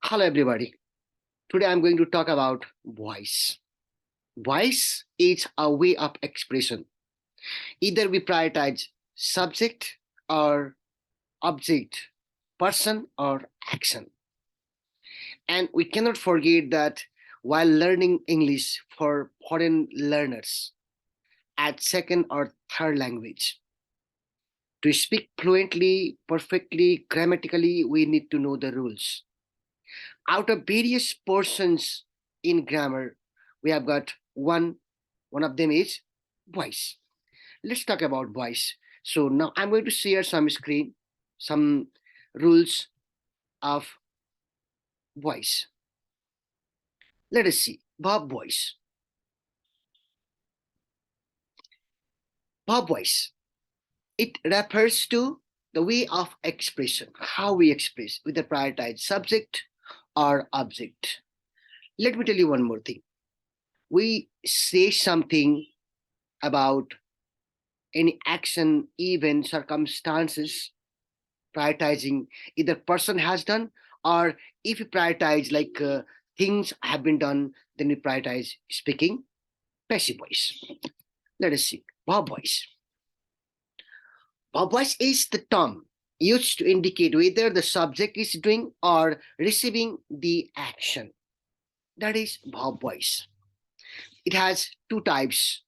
Hello, everybody. Today I'm going to talk about voice. Voice is a way of expression. Either we prioritize subject or object, person or action. And we cannot forget that while learning English for foreign learners at second or third language, to speak fluently, perfectly, grammatically, we need to know the rules. Out of various portions in grammar, we have got one of them is voice. Let's talk about voice. So now I'm going to share some screen, some rules of voice. Let us see. Verb voice. Verb voice. It refers to the way of expression, how we express with the prioritized subject or object. Let me tell you one more thing. We say something about any action, event, circumstances, prioritizing either person has done, or if you prioritize things have been done, then we prioritize speaking passive voice. Let us see. Verb voice. Verb voice is the term used to indicate whether the subject is doing or receiving the action. That is verb voice. It has two types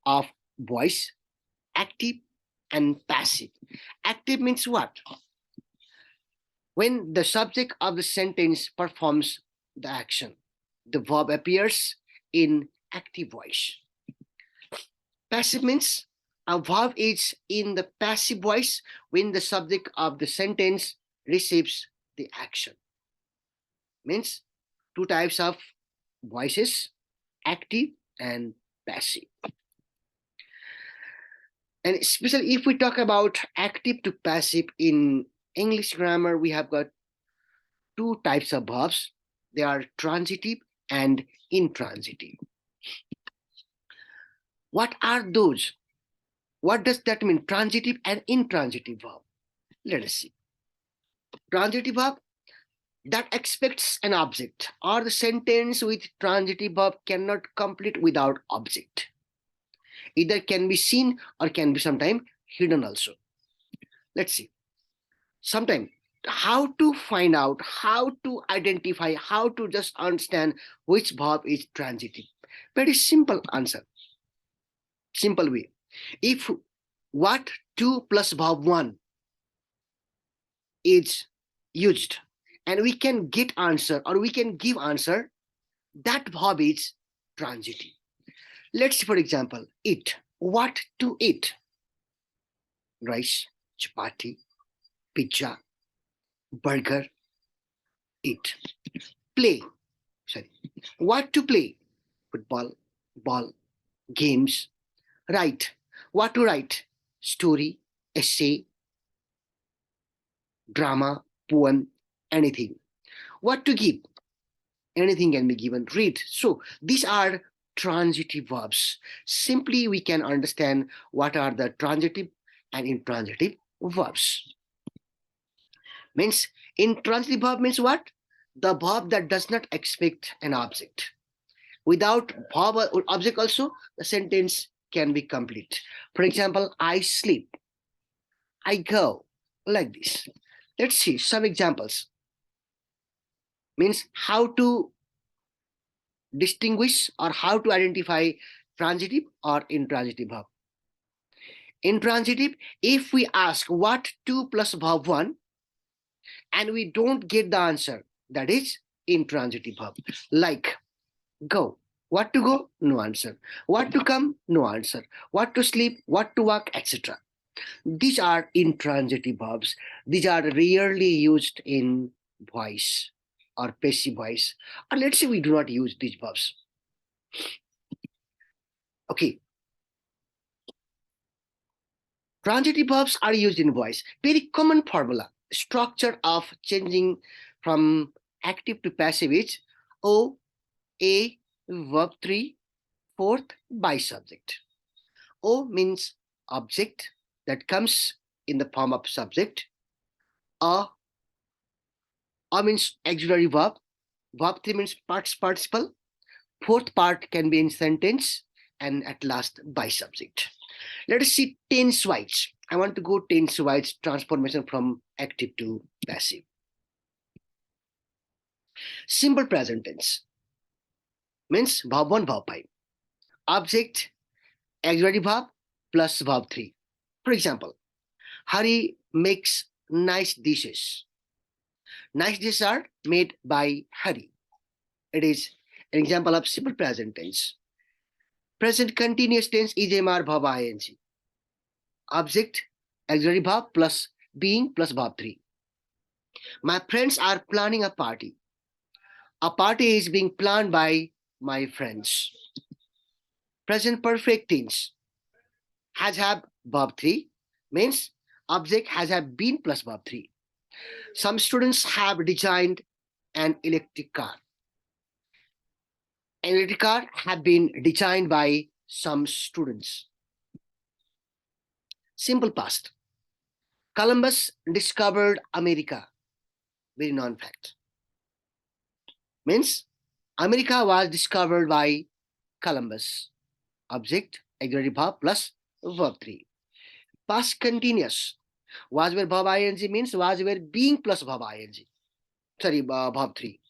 of voice: active and passive. Active means what? When the subject of the sentence performs the action, the verb appears in active voice. Passive means a verb is in the passive voice when the subject of the sentence receives the action. Means two types of voices: active and passive. And especially if we talk about active to passive in English grammar, we have got two types of verbs. They are transitive and intransitive. What are those? What does that mean? Transitive and intransitive verb. Let us see. Transitive verb that expects an object, or the sentence with transitive verb cannot complete without object. Either can be seen or can be sometimes hidden also. Let's see. Sometimes how to find out, how to identify, how to just understand which verb is transitive. Very simple answer. Simple way. If what 2 plus verb 1 is used and we can get answer or we can give answer, that verb is transitive. Let's see, for example, eat. What to eat? Rice, chapati, pizza, burger, eat. Play. Sorry. What to play? Football, ball, games. Write. What to write? Story, essay, drama, poem, anything. What to give? Anything can be given. Read. So these are transitive verbs. Simply we can understand what are the transitive and intransitive verbs. Means intransitive verb means what? The verb that does not expect an object. Without verb or object also, the sentence can be complete. For example, I sleep, I go, like this. Let's see some examples. Means how to distinguish or how to identify transitive or intransitive verb. Intransitive, if we ask what 2 plus verb 1 and we don't get the answer, that is intransitive verb. Like go. What to go? No answer. What to come? No answer. What to sleep? What to walk? Etc. These are intransitive verbs. These are rarely used in voice or passive voice. Or let's say we do not use these verbs. Okay. Transitive verbs are used in voice. Very common formula. Structure of changing from active to passive is O, A, verb 3, fourth by subject. O means object that comes in the form of subject. A A means auxiliary verb. Verb 3 means participle. Fourth part can be in sentence. And at last, by subject. Let us see tense wise. I want to go tense wise transformation from active to passive. Simple present tense means verb 1, verb 5. Object, auxiliary verb plus verb 3. For example, Hari makes nice dishes. Nice dishes are made by Hari. It is an example of simple present tense. Present continuous tense is MR verb ing. Object, auxiliary verb plus being plus verb 3. My friends are planning a party. A party is being planned by my friends. Present perfect tense has have verb 3 means object has have been plus verb 3. Some students have designed an electric car. An electric car have been designed by some students. Simple past. Columbus discovered America. Very known fact. Means America was discovered by Columbus. Object, auxiliary verb plus verb 3. Past continuous. Was where verb ing means was where being plus verb ing. Sorry, verb 3.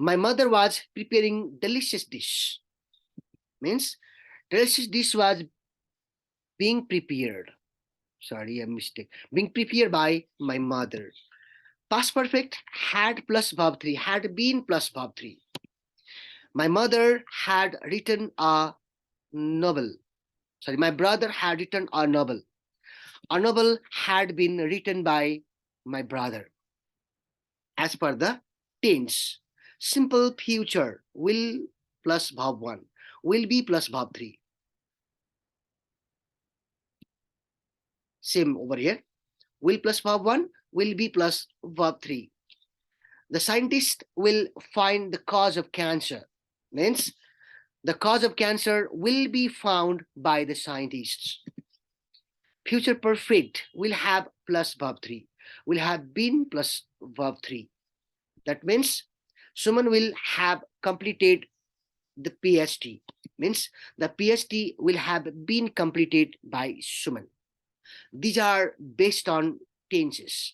My mother was preparing delicious dish. Means delicious dish was being prepared. Sorry, a mistake. Being prepared by my mother. Past perfect had plus verb 3. Had been plus verb 3. My mother had written a novel. Sorry, my brother had written a novel. A novel had been written by my brother. As per the tense, simple future will plus verb 1, will be plus verb 3. Same over here. Will plus verb 1, will be plus verb 3. The scientist will find the cause of cancer. Means the cause of cancer will be found by the scientists. Future perfect will have plus verb 3, will have been plus verb 3. That means Suman will have completed the PhD. Means the PhD will have been completed by Suman. These are based on tenses.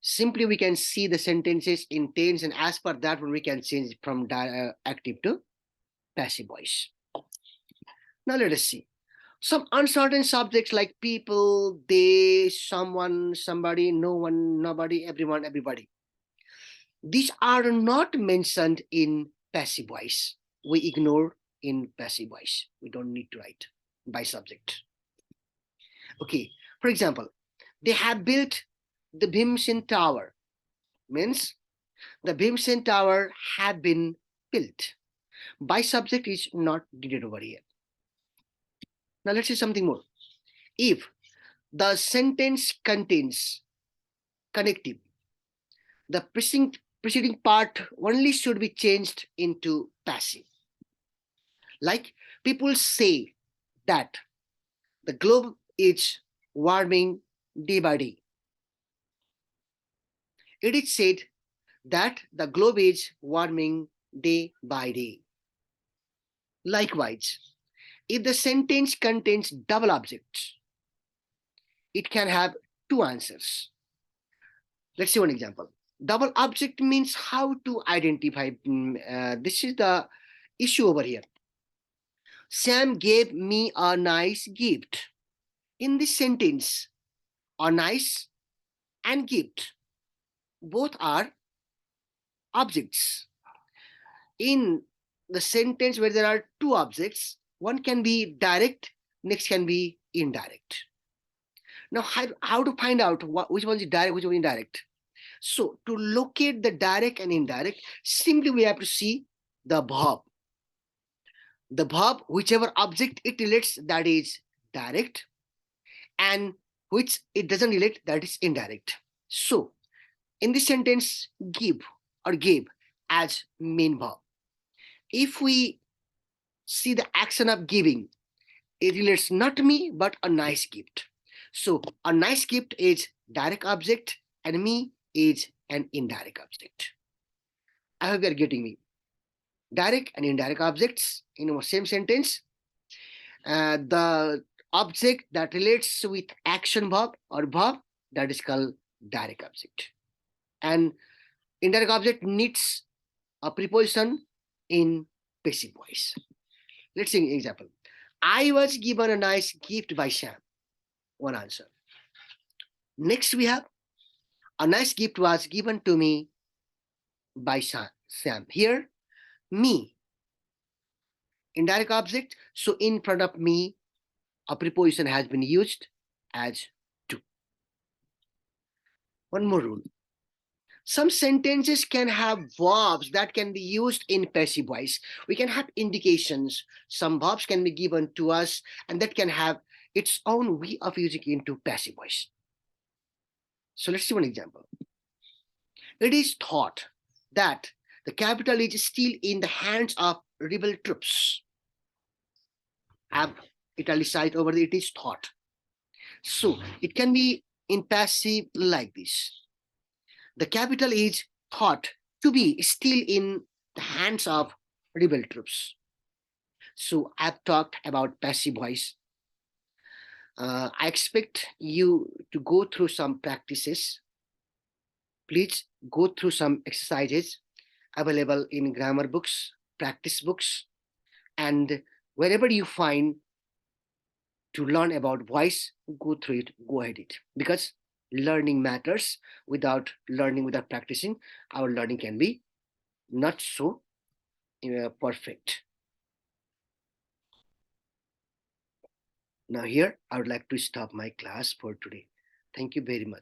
Simply we can see the sentences in tense, and as per that one we can change from active to passive voice. Now let us see. Some uncertain subjects like people, they, someone, somebody, no one, nobody, everyone, everybody. These are not mentioned in passive voice. We ignore in passive voice. We don't need to write by subject. Okay, for example, they have built the Bhimsen Tower. Means the Bhimsen Tower have been built. By subject is not needed over here. Now let's see something more. If the sentence contains connective, the preceding part only should be changed into passive. Like people say that the globe is warming day by day. It is said that the globe is warming day by day. Likewise, if the sentence contains double objects, it can have two answers. Let's see one example. Double object means how to identify. This is the issue over here. Sam gave me a nice gift. In this sentence, a nice and gift both are objects. In the sentence where there are two objects, one can be direct, next can be indirect. Now, how to find out which one is direct, which one is indirect? So, to locate the direct and indirect, simply we have to see the verb. The verb, whichever object it relates, that is direct, and which it doesn't relate, that is indirect. So, in this sentence, give or gave as main verb. If we see the action of giving, it relates not to me, but a nice gift. So, a nice gift is direct object and me is an indirect object. I hope you are getting me. Direct and indirect objects in our same sentence. The object that relates with action verb or verb, that is called direct object. And indirect object needs a preposition in passive voice. Let's see an example. I was given a nice gift by Sam. One answer. Next, we have a nice gift was given to me by Sam. Here, me, indirect object. So in front of me, a preposition has been used as to. One more rule. Some sentences can have verbs that can be used in passive voice. We can have indications. Some verbs can be given to us, and that can have its own way of using into passive voice. So let's see one example. It is thought that the capital is still in the hands of rebel troops. I have italicized over the it is thought. So it can be in passive like this. The capital is thought to be still in the hands of rebel troops. So I've talked about passive voice. I expect you to go through some practices. Please go through some exercises available in grammar books, practice books, and wherever you find to learn about voice, go through it, go ahead it. Because learning matters. Without learning, without practicing, our learning can be not so perfect. Now here, I would like to stop my class for today. Thank you very much.